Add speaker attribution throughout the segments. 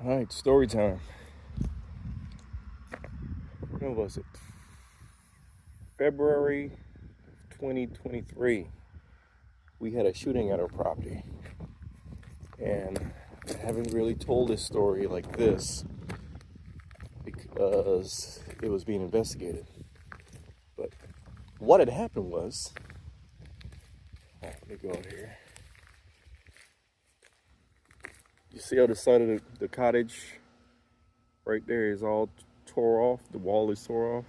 Speaker 1: All right, story time. When was it? February 2023. We had a shooting at our property. And I haven't really told this story like this because it was being investigated. But what had happened was, let me go out here. You see how the side of the cottage right there is all tore off? The wall is tore off.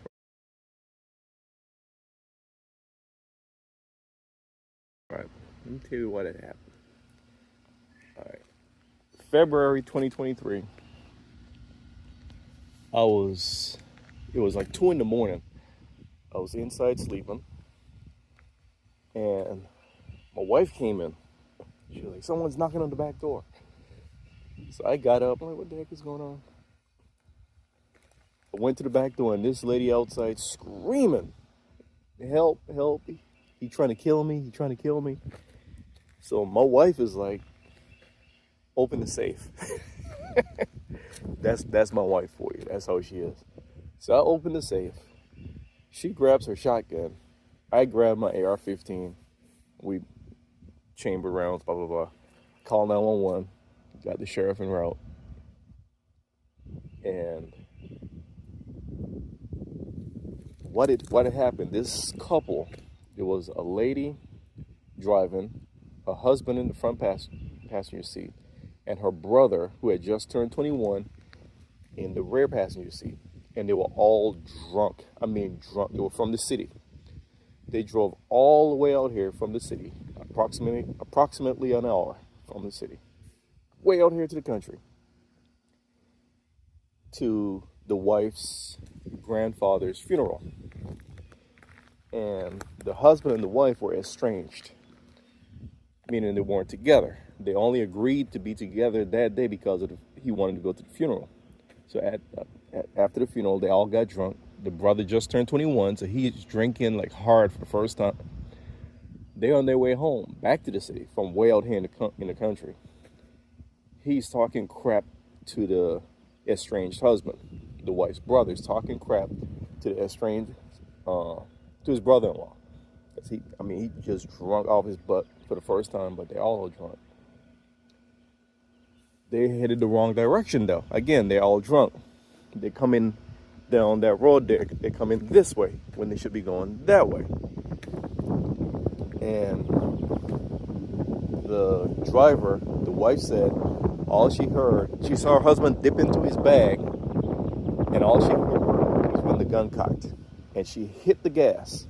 Speaker 1: All right, let me tell you what had happened. All right, February 2023. It was like 2 in the morning. I was inside sleeping, and my wife came in. She was like, someone's knocking on the back door. So I got up. I'm like, what the heck is going on? I went to the back door, and this lady outside screaming, help, help. He trying to kill me. He trying to kill me. So my wife is like, open the safe. That's my wife for you. That's how she is. So I open the safe. She grabs her shotgun. I grab my AR-15. We chamber rounds, blah, blah, blah. Call 911. Got the sheriff en route. And what had happened, this couple, there was a lady driving, a husband in the front passenger seat, and her brother, who had just turned 21, in the rear passenger seat. And they were all drunk. I mean, drunk. They were from the city. They drove all the way out here from the city, approximately an hour from the city, way out here to the country, to the wife's grandfather's funeral. And the husband and the wife were estranged, meaning they weren't together. They only agreed to be together that day because he wanted to go to the funeral. So after the funeral, they all got drunk. The brother just turned 21, so he's drinking like hard for the first time. They're on their way home, back to the city, from way out here in the country. He's talking crap to the estranged husband. The wife's brother's talking crap to the estranged, to his brother-in-law. He just drunk off his butt for the first time, but they're all drunk. They headed the wrong direction, though. Again, they're all drunk. They're coming down that road. They're coming this way when they should be going that way. And the driver, the wife said, all she heard, she saw her husband dip into his bag, and all she heard was when the gun cocked. And she hit the gas.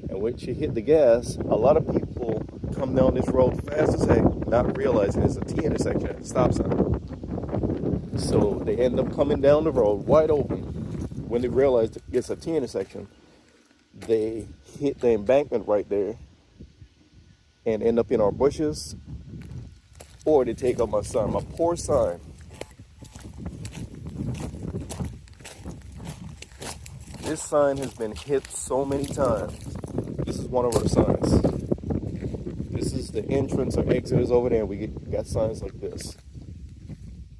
Speaker 1: And when she hit the gas, a lot of people come down this road fast as heck, not realizing it's a T intersection at the stop sign. So they end up coming down the road wide open. When they realize it's a T intersection, they hit the embankment right there and end up in our bushes, or they take out my son, my poor son. This sign has been hit so many times. This is one of our signs. This is the entrance or exit is over there. We got signs like this.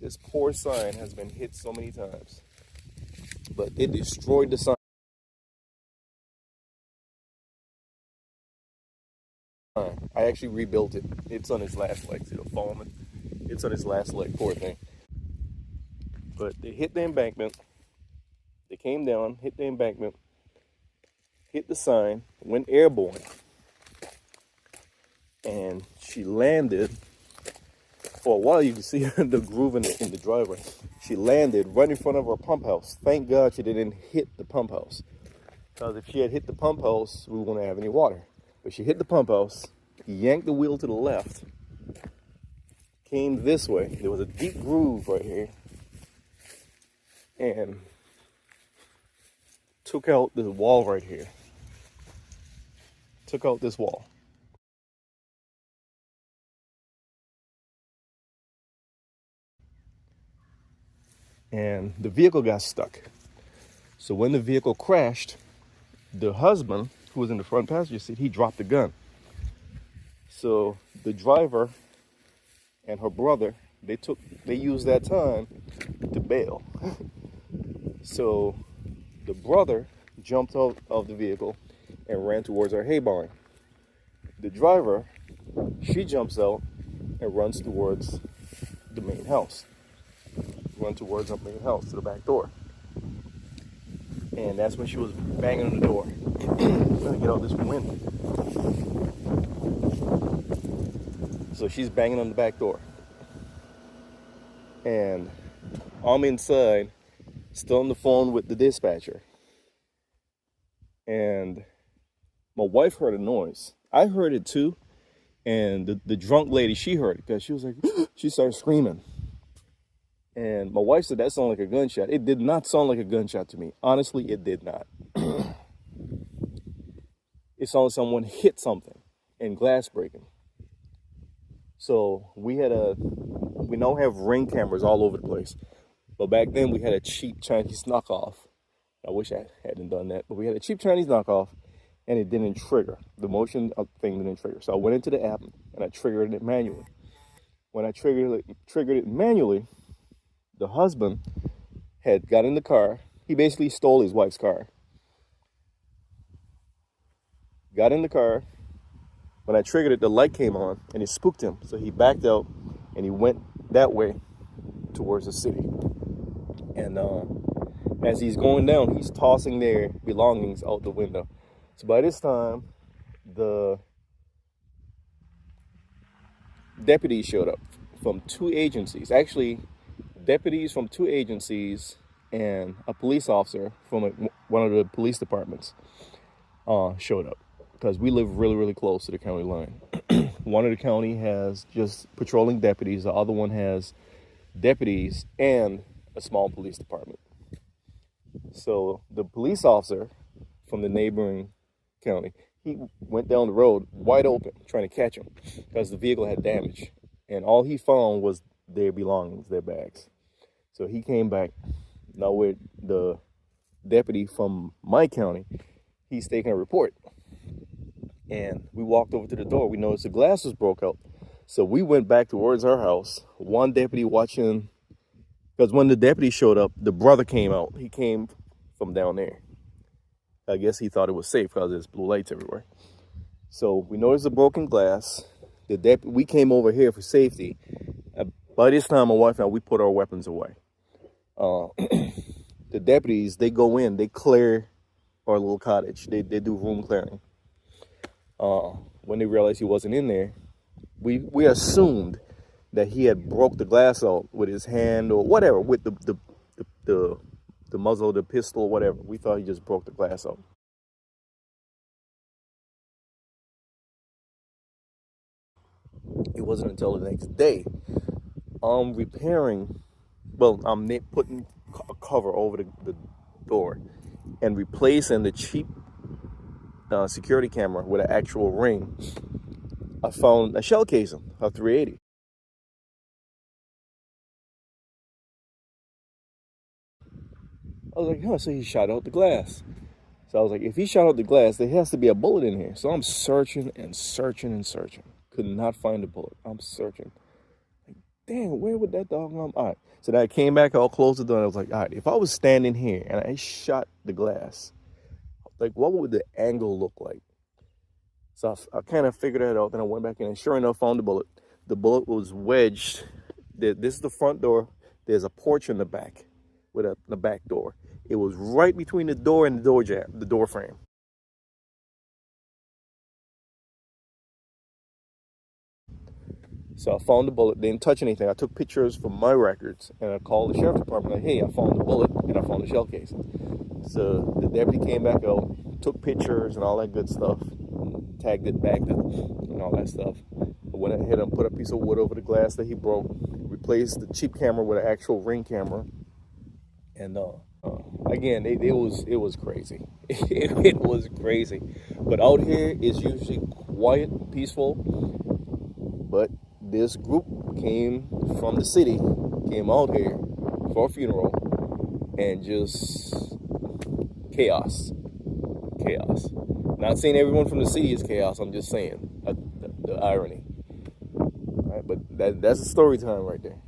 Speaker 1: This poor sign has been hit so many times. But it destroyed the sign. I actually rebuilt it. It's on its last leg. See the foam? It's on its last leg, poor thing. But they hit the embankment. They came down, hit the embankment, hit the sign, went airborne. And she landed. For a while, you can see the groove in the driveway. She landed right in front of our pump house. Thank God she didn't hit the pump house. Because if she had hit the pump house, we wouldn't have any water. But she hit the pump house, yanked the wheel to the left, came this way. There was a deep groove right here. And took out this wall right here. Took out this wall. And the vehicle got stuck. So when the vehicle crashed, the husband, who was in the front passenger seat, he dropped the gun. So the driver and her brother, they used that time to bail. So the brother jumped out of the vehicle and ran towards our hay barn. The driver, she jumps out and runs towards the main house. Run towards our main house to the back door. And that's when she was banging on the door. I'm trying to get out this wind. So she's banging on the back door. And I'm inside, still on the phone with the dispatcher. And my wife heard a noise. I heard it too. And the drunk lady, she heard it because she was like, she started screaming. And my wife said that sounded like a gunshot. It did not sound like a gunshot to me. Honestly, it did not. It sounded like someone hit something and glass breaking. So we now have Ring cameras all over the place. But back then we had a cheap Chinese knockoff. I wish I hadn't done that. But we had a cheap Chinese knockoff and it didn't trigger. The motion thing didn't trigger. So I went into the app and I triggered it manually. When I triggered it manually, the husband had got in the car. He basically stole his wife's car. Got in the car. When I triggered it, the light came on and it spooked him. So he backed out and he went that way towards the city. And as he's going down, he's tossing their belongings out the window. So by this time, the deputies showed up from 2 agencies. Actually, deputies from 2 agencies and a police officer from one of the police departments showed up because we live really, really close to the county line. One of the county has just patrolling deputies. The other one has deputies and a small police department. So the police officer from the neighboring county, he went down the road wide open trying to catch him because the vehicle had damage. And all he found was their belongings, their bags. So he came back. Now with the deputy from my county, he's taking a report. And we walked over to the door. We noticed the glass was broke out. So we went back towards our house. One deputy watching, because when the deputy showed up, the brother came out. He came from down there. I guess he thought it was safe because there's blue lights everywhere. So we noticed the broken glass. We came over here for safety. By this time, my wife and I, we put our weapons away. The deputies, they go in, they clear our little cottage. They do room clearing. When they realized he wasn't in there, we assumed that he had broke the glass out with his hand or whatever, with the muzzle of the pistol or whatever. We thought he just broke the glass out. It wasn't until the next day I'm putting a cover over the door and replacing the cheap security camera with an actual ring. I found a shell casing, a 380. I was like, so he shot out the glass. So I was like, if he shot out the glass, there has to be a bullet in here. So I'm searching and searching and searching. Could not find a bullet. I'm searching. Like, damn, where would that dog come? All right. So then I came back, I'll close the door, and I was like, all right, if I was standing here and I shot the glass, like, what would the angle look like? So I kind of figured that out. Then I went back in and sure enough, found the bullet. The bullet was wedged. This is the front door. There's a porch in the back with the back door. It was right between the door and the door jamb, the door frame. So I found the bullet, didn't touch anything. I took pictures from my records and I called the sheriff's department like, hey, I found the bullet and I found the shell casing. So the deputy came back out, took pictures and all that good stuff, tagged it back and all that stuff. I went ahead and put a piece of wood over the glass that he broke, replaced the cheap camera with an actual Ring camera. And again, it was crazy. It was crazy. But out here is usually quiet, peaceful. But this group came from the city, came out here for a funeral, and just chaos. Not saying everyone from the city is chaos. I'm just saying the irony. All right, but that's a story time right there.